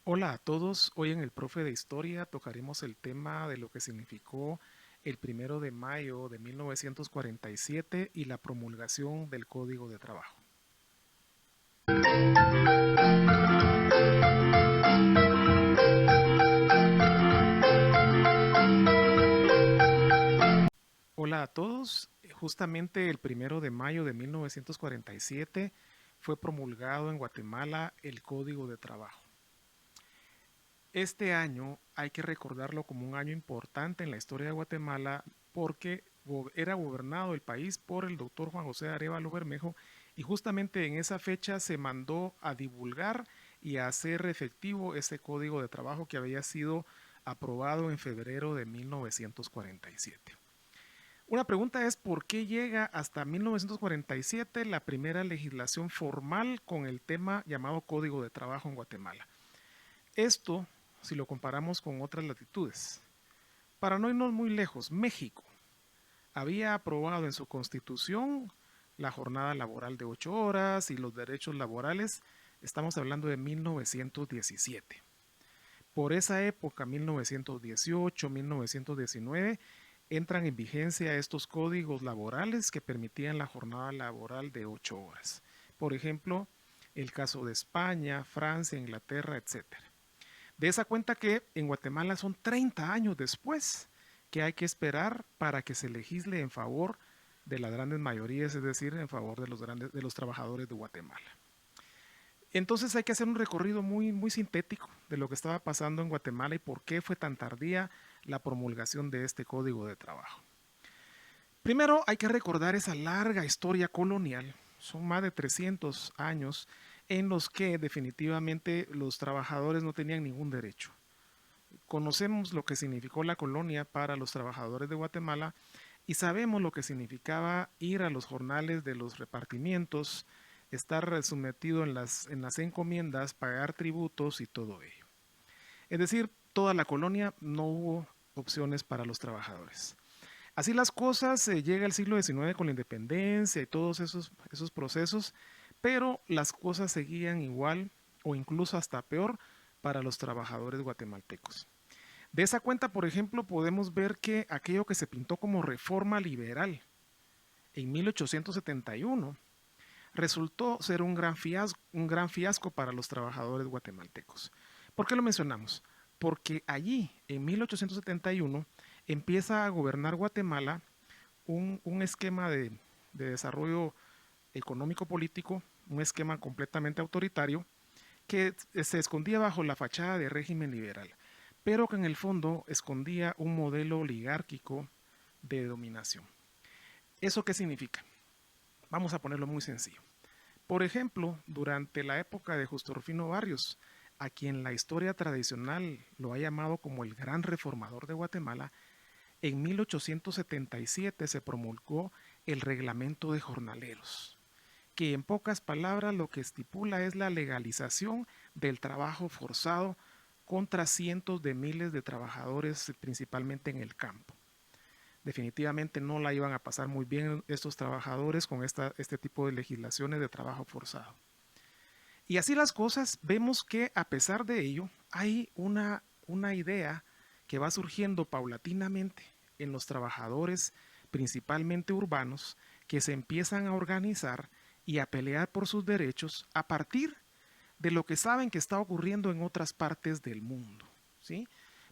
Hola a todos, hoy en el Profe de Historia tocaremos el tema de lo que significó el 1 de mayo de 1947 y la promulgación del Código de Trabajo. Hola a todos, justamente el 1 de mayo de 1947 fue promulgado en Guatemala el Código de Trabajo. Este año hay que recordarlo como un año importante en la historia de Guatemala porque era gobernado el país por el doctor Juan José Arévalo Bermejo y justamente en esa fecha se mandó a divulgar y a hacer efectivo ese código de trabajo que había sido aprobado en febrero de 1947. Una pregunta es por qué llega hasta 1947 la primera legislación formal con el tema llamado Código de Trabajo en Guatemala. Esto, si lo comparamos con otras latitudes. Para no irnos muy lejos, México había aprobado en su constitución la jornada laboral de 8 horas y los derechos laborales. Estamos hablando de 1917. Por esa época, 1918, 1919, entran en vigencia estos códigos laborales que permitían la jornada laboral de 8 horas. Por ejemplo, el caso de España, Francia, Inglaterra, etcétera. De esa cuenta que en Guatemala son 30 años después que hay que esperar para que se legisle en favor de las grandes mayorías, es decir, en favor de los trabajadores de Guatemala. Entonces hay que hacer un recorrido muy sintético de lo que estaba pasando en Guatemala y por qué fue tan tardía la promulgación de este código de trabajo. Primero hay que recordar esa larga historia colonial, son más de 300 años en los que definitivamente los trabajadores no tenían ningún derecho. Conocemos lo que significó la colonia para los trabajadores de Guatemala y sabemos lo que significaba ir a los jornales de los repartimientos, estar sometido en las encomiendas, pagar tributos y todo ello. Es decir, toda la colonia no hubo opciones para los trabajadores. Así las cosas, llega el siglo XIX con la independencia y todos esos procesos, pero las cosas seguían igual o incluso hasta peor para los trabajadores guatemaltecos. De esa cuenta, por ejemplo, podemos ver que aquello que se pintó como reforma liberal en 1871 resultó ser un gran fiasco para los trabajadores guatemaltecos. ¿Por qué lo mencionamos? Porque allí, en 1871, empieza a gobernar Guatemala un esquema de desarrollo económico-político, un esquema completamente autoritario, que se escondía bajo la fachada de régimen liberal, pero que en el fondo escondía un modelo oligárquico de dominación. ¿Eso qué significa? Vamos a ponerlo muy sencillo. Por ejemplo, durante la época de Justo Rufino Barrios, a quien la historia tradicional lo ha llamado como el gran reformador de Guatemala, en 1877 se promulgó el reglamento de jornaleros, que en pocas palabras lo que estipula es la legalización del trabajo forzado contra cientos de miles de trabajadores, principalmente en el campo. Definitivamente no la iban a pasar muy bien estos trabajadores con este tipo de legislaciones de trabajo forzado. Y así las cosas, vemos que a pesar de ello hay una idea que va surgiendo paulatinamente en los trabajadores, principalmente urbanos, que se empiezan a organizar y a pelear por sus derechos a partir de lo que saben que está ocurriendo en otras partes del mundo, ¿sí?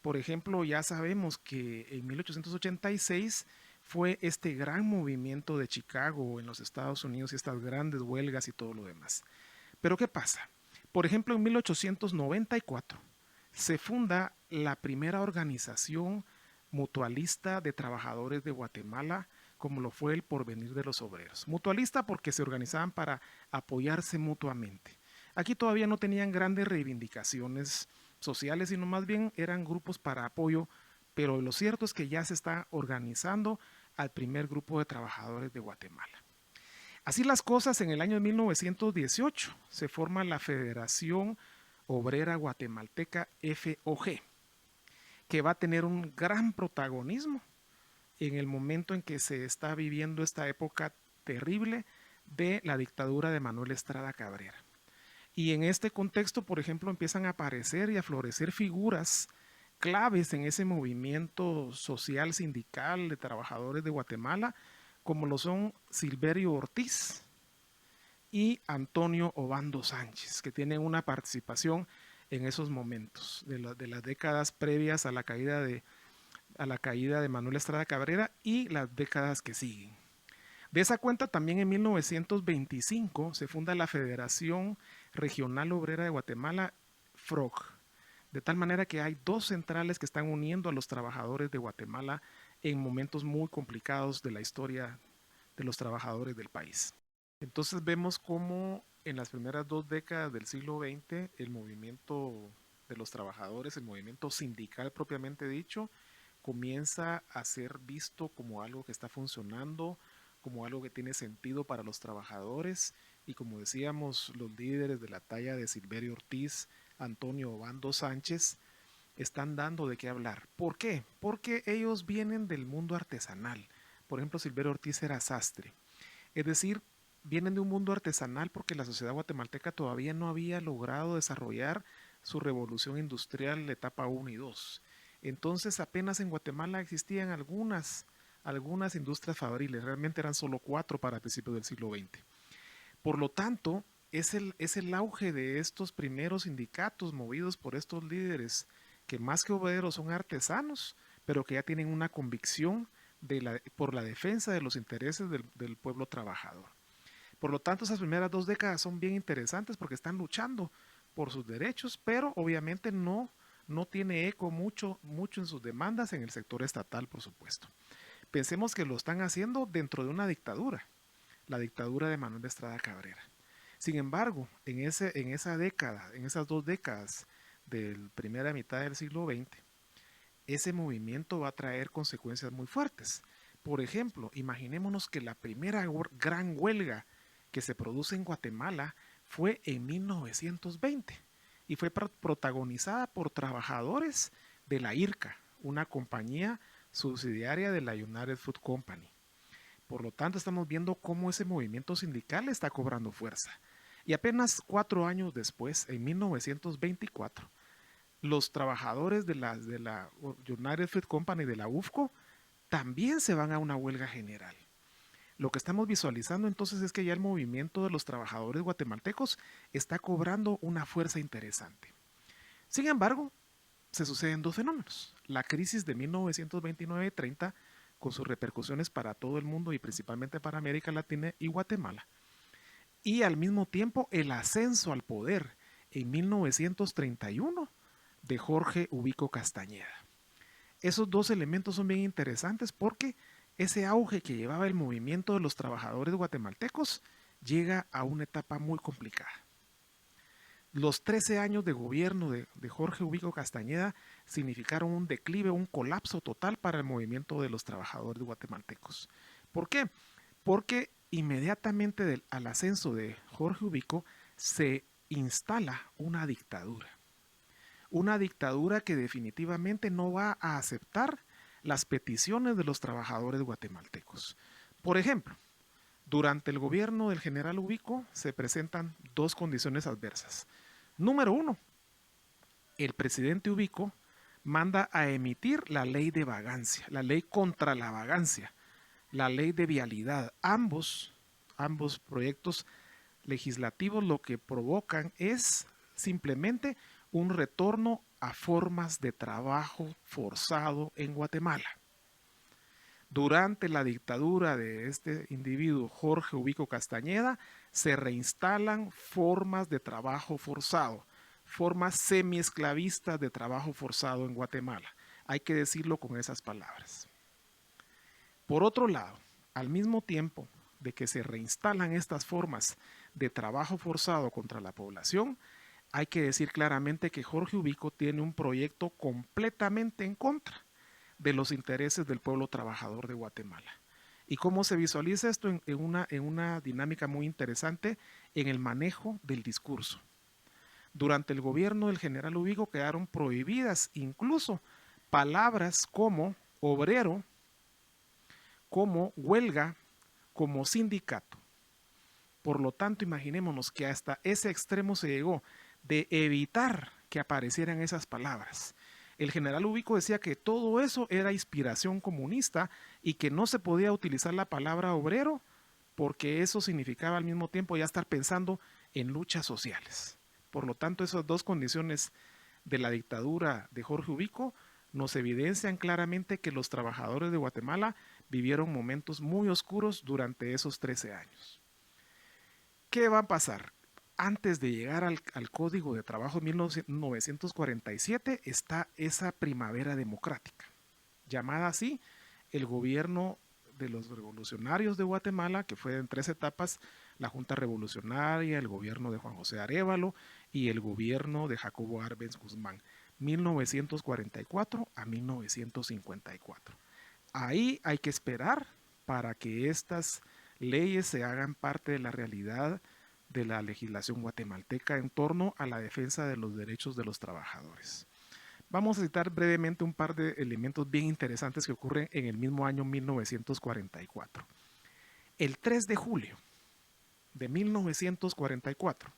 Por ejemplo, ya sabemos que en 1886 fue este gran movimiento de Chicago en los Estados Unidos y estas grandes huelgas y todo lo demás. Pero ¿qué pasa? Por ejemplo, en 1894 se funda la primera organización mutualista de trabajadores de Guatemala, como lo fue el Porvenir de los Obreros. Mutualista porque se organizaban para apoyarse mutuamente. Aquí todavía no tenían grandes reivindicaciones sociales, sino más bien eran grupos para apoyo, pero lo cierto es que ya se está organizando al primer grupo de trabajadores de Guatemala. Así las cosas, en el año 1918 se forma la Federación Obrera Guatemalteca FOG, que va a tener un gran protagonismo en el momento en que se está viviendo esta época terrible de la dictadura de Manuel Estrada Cabrera. Y en este contexto, por ejemplo, empiezan a aparecer y a florecer figuras claves en ese movimiento social sindical de trabajadores de Guatemala, como lo son Silverio Ortiz y Antonio Obando Sánchez, que tienen una participación en esos momentos de las décadas previas a la caída de Manuel Estrada Cabrera y las décadas que siguen. De esa cuenta, también en 1925 se funda la Federación Regional Obrera de Guatemala, FROG, de tal manera que hay dos centrales que están uniendo a los trabajadores de Guatemala en momentos muy complicados de la historia de los trabajadores del país. Entonces vemos cómo en las primeras dos décadas del siglo XX el movimiento de los trabajadores, el movimiento sindical propiamente dicho, comienza a ser visto como algo que está funcionando, como algo que tiene sentido para los trabajadores y como decíamos, los líderes de la talla de Silverio Ortiz, Antonio Obando Sánchez, están dando de qué hablar. ¿Por qué? Porque ellos vienen del mundo artesanal. Por ejemplo, Silverio Ortiz era sastre. Es decir, vienen de un mundo artesanal porque la sociedad guatemalteca todavía no había logrado desarrollar su revolución industrial de etapa 1 y 2. Entonces apenas en Guatemala existían algunas industrias fabriles, realmente eran solo 4 para principios del siglo XX. Por lo tanto, es el auge de estos primeros sindicatos movidos por estos líderes que más que obreros son artesanos, pero que ya tienen una convicción por la defensa de los intereses del pueblo trabajador. Por lo tanto, esas primeras dos décadas son bien interesantes porque están luchando por sus derechos, pero obviamente no tiene eco mucho en sus demandas en el sector estatal, por supuesto. Pensemos que lo están haciendo dentro de una dictadura, la dictadura de Manuel de Estrada Cabrera. Sin embargo, en esa década, en esas dos décadas de la primera mitad del siglo XX, ese movimiento va a traer consecuencias muy fuertes. Por ejemplo, imaginémonos que la primera gran huelga que se produce en Guatemala fue en 1920 y fue protagonizada por trabajadores de la IRCA, una compañía subsidiaria de la United Food Company. Por lo tanto, estamos viendo cómo ese movimiento sindical está cobrando fuerza. Y apenas 4 años después, en 1924, los trabajadores de la United Fruit Company, de la UFCO, también se van a una huelga general. Lo que estamos visualizando entonces es que ya el movimiento de los trabajadores guatemaltecos está cobrando una fuerza interesante. Sin embargo, se suceden dos fenómenos. La crisis de 1929-30, con sus repercusiones para todo el mundo y principalmente para América Latina y Guatemala. Y al mismo tiempo el ascenso al poder en 1931 de Jorge Ubico Castañeda. Esos dos elementos son bien interesantes porque ese auge que llevaba el movimiento de los trabajadores guatemaltecos llega a una etapa muy complicada. Los 13 años de gobierno de Jorge Ubico Castañeda significaron un declive, un colapso total para el movimiento de los trabajadores guatemaltecos. ¿Por qué? Porque inmediatamente al ascenso de Jorge Ubico se instala una dictadura. Una dictadura que definitivamente no va a aceptar las peticiones de los trabajadores guatemaltecos. Por ejemplo, durante el gobierno del general Ubico se presentan dos condiciones adversas. Número 1, el presidente Ubico manda a emitir la ley de vagancia, la ley contra la vagancia, la ley de vialidad. Ambos proyectos legislativos lo que provocan es simplemente un retorno a formas de trabajo forzado en Guatemala. Durante la dictadura de este individuo, Jorge Ubico Castañeda, se reinstalan formas de trabajo forzado, formas semiesclavistas de trabajo forzado en Guatemala. Hay que decirlo con esas palabras. Por otro lado, al mismo tiempo de que se reinstalan estas formas de trabajo forzado contra la población, hay que decir claramente que Jorge Ubico tiene un proyecto completamente en contra de los intereses del pueblo trabajador de Guatemala. ¿Y cómo se visualiza esto? En una dinámica muy interesante en el manejo del discurso. Durante el gobierno del general Ubico quedaron prohibidas incluso palabras como obrero, como huelga, como sindicato. Por lo tanto, imaginémonos que hasta ese extremo se llegó de evitar que aparecieran esas palabras. El general Ubico decía que todo eso era inspiración comunista y que no se podía utilizar la palabra obrero porque eso significaba al mismo tiempo ya estar pensando en luchas sociales. Por lo tanto, esas dos condiciones de la dictadura de Jorge Ubico nos evidencian claramente que los trabajadores de Guatemala vivieron momentos muy oscuros durante esos 13 años. ¿Qué va a pasar? Antes de llegar al Código de Trabajo de 1947 está esa primavera democrática, llamada así el gobierno de los revolucionarios de Guatemala, que fue en 3 etapas: la Junta Revolucionaria, el gobierno de Juan José Arévalo y el gobierno de Jacobo Arbenz Guzmán, 1944 a 1954. Ahí hay que esperar para que estas leyes se hagan parte de la realidad de la legislación guatemalteca en torno a la defensa de los derechos de los trabajadores. Vamos a citar brevemente un par de elementos bien interesantes que ocurren en el mismo año 1944. El 3 de julio de 1944,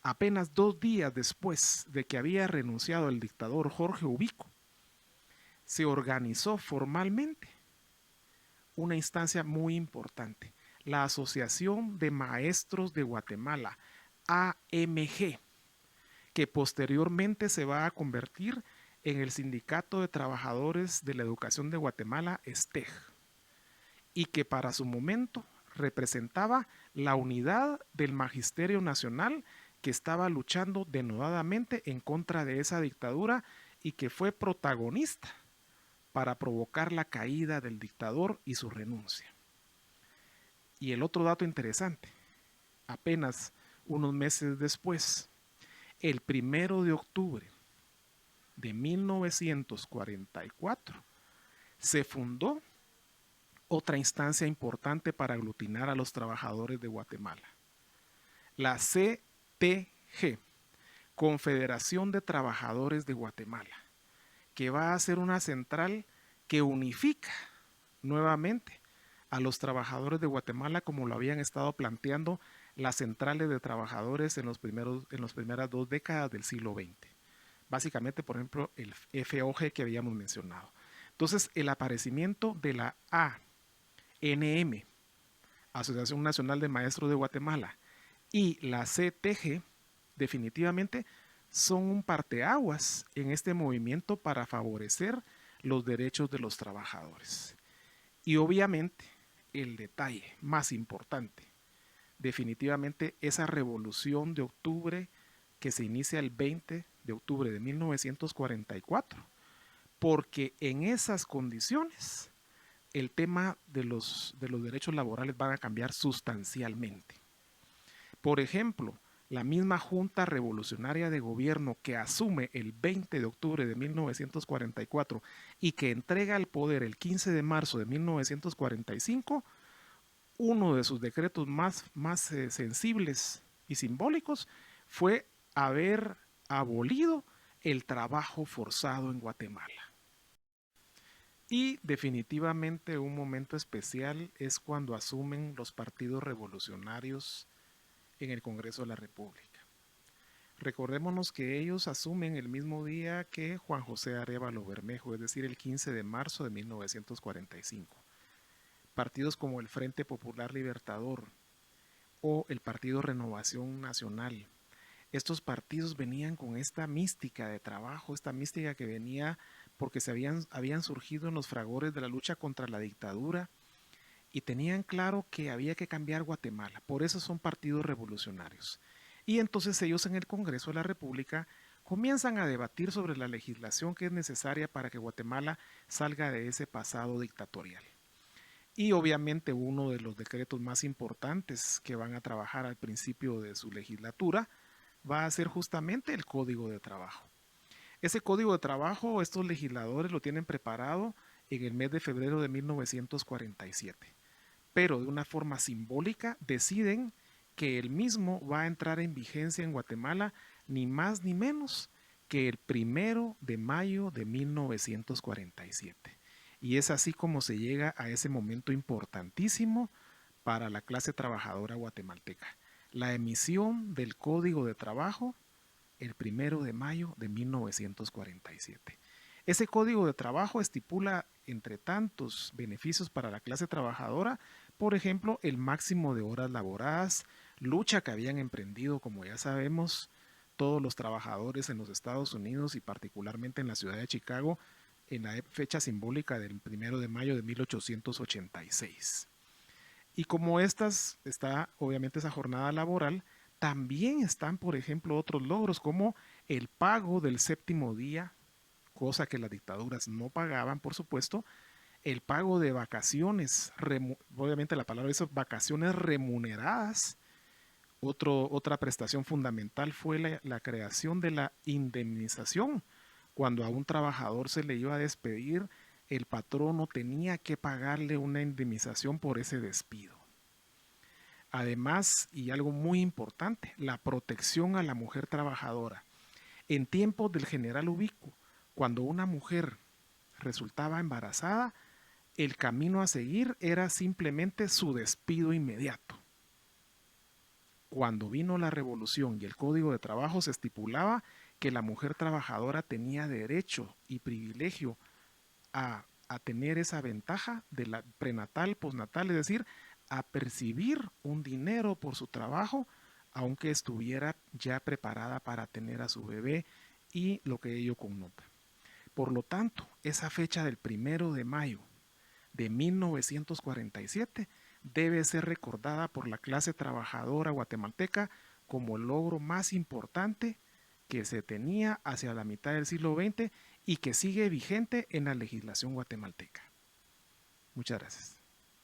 apenas 2 días después de que había renunciado el dictador Jorge Ubico, se organizó formalmente una instancia muy importante, la Asociación de Maestros de Guatemala, AMG, que posteriormente se va a convertir en el Sindicato de Trabajadores de la Educación de Guatemala, STEG, y que para su momento representaba la unidad del Magisterio Nacional que estaba luchando denodadamente en contra de esa dictadura y que fue protagonista para provocar la caída del dictador y su renuncia. Y el otro dato interesante, apenas unos meses después, el 1 de octubre de 1944, se fundó otra instancia importante para aglutinar a los trabajadores de Guatemala, la CTG, Confederación de Trabajadores de Guatemala, que va a ser una central que unifica nuevamente a los trabajadores de Guatemala como lo habían estado planteando las centrales de trabajadores en las primeras 2 décadas del siglo XX. Básicamente, por ejemplo, el FOG que habíamos mencionado. Entonces, el aparecimiento de la ANM, Asociación Nacional de Maestros de Guatemala, y la CTG, definitivamente son un parteaguas en este movimiento para favorecer los derechos de los trabajadores. Y obviamente, el detalle más importante, definitivamente esa revolución de octubre que se inicia el 20 de octubre de 1944, porque en esas condiciones el tema de los derechos laborales van a cambiar sustancialmente. Por ejemplo, la misma Junta Revolucionaria de Gobierno que asume el 20 de octubre de 1944 y que entrega el poder el 15 de marzo de 1945, uno de sus decretos más sensibles y simbólicos fue haber abolido el trabajo forzado en Guatemala. Y definitivamente un momento especial es cuando asumen los partidos revolucionarios en el Congreso de la República. Recordémonos que ellos asumen el mismo día que Juan José Arévalo Bermejo, es decir, el 15 de marzo de 1945. Partidos como el Frente Popular Libertador o el Partido Renovación Nacional, estos partidos venían con esta mística de trabajo, esta mística que venía porque habían surgido en los fragores de la lucha contra la dictadura y tenían claro que había que cambiar Guatemala. Por eso son partidos revolucionarios. Y entonces ellos en el Congreso de la República comienzan a debatir sobre la legislación que es necesaria para que Guatemala salga de ese pasado dictatorial. Y obviamente uno de los decretos más importantes que van a trabajar al principio de su legislatura va a ser justamente el Código de Trabajo. Ese Código de Trabajo, estos legisladores lo tienen preparado en el mes de febrero de 1947, pero de una forma simbólica deciden que el mismo va a entrar en vigencia en Guatemala ni más ni menos que el 1 de mayo de 1947. Y es así como se llega a ese momento importantísimo para la clase trabajadora guatemalteca. La emisión del Código de Trabajo el 1 de mayo de 1947. Ese Código de Trabajo estipula, entre tantos beneficios para la clase trabajadora, por ejemplo, el máximo de horas laboradas, lucha que habían emprendido, como ya sabemos, todos los trabajadores en los Estados Unidos y particularmente en la ciudad de Chicago en la fecha simbólica del 1 de mayo de 1886. Y como estas está obviamente esa jornada laboral, también están, por ejemplo, otros logros como el pago del séptimo día, cosa que las dictaduras no pagaban, por supuesto, el pago de vacaciones, obviamente la palabra es vacaciones remuneradas. Otra prestación fundamental fue la creación de la indemnización. Cuando a un trabajador se le iba a despedir, el patrono tenía que pagarle una indemnización por ese despido. Además, y algo muy importante, la protección a la mujer trabajadora. En tiempos del general Ubico, cuando una mujer resultaba embarazada, el camino a seguir era simplemente su despido inmediato. Cuando vino la revolución y el Código de Trabajo se estipulaba que la mujer trabajadora tenía derecho y privilegio a tener esa ventaja de la prenatal, postnatal, es decir, a percibir un dinero por su trabajo, aunque estuviera ya preparada para tener a su bebé y lo que ello connota. Por lo tanto, esa fecha del 1 de mayo de 1947 debe ser recordada por la clase trabajadora guatemalteca como el logro más importante que se tenía hacia la mitad del siglo XX y que sigue vigente en la legislación guatemalteca. Muchas gracias.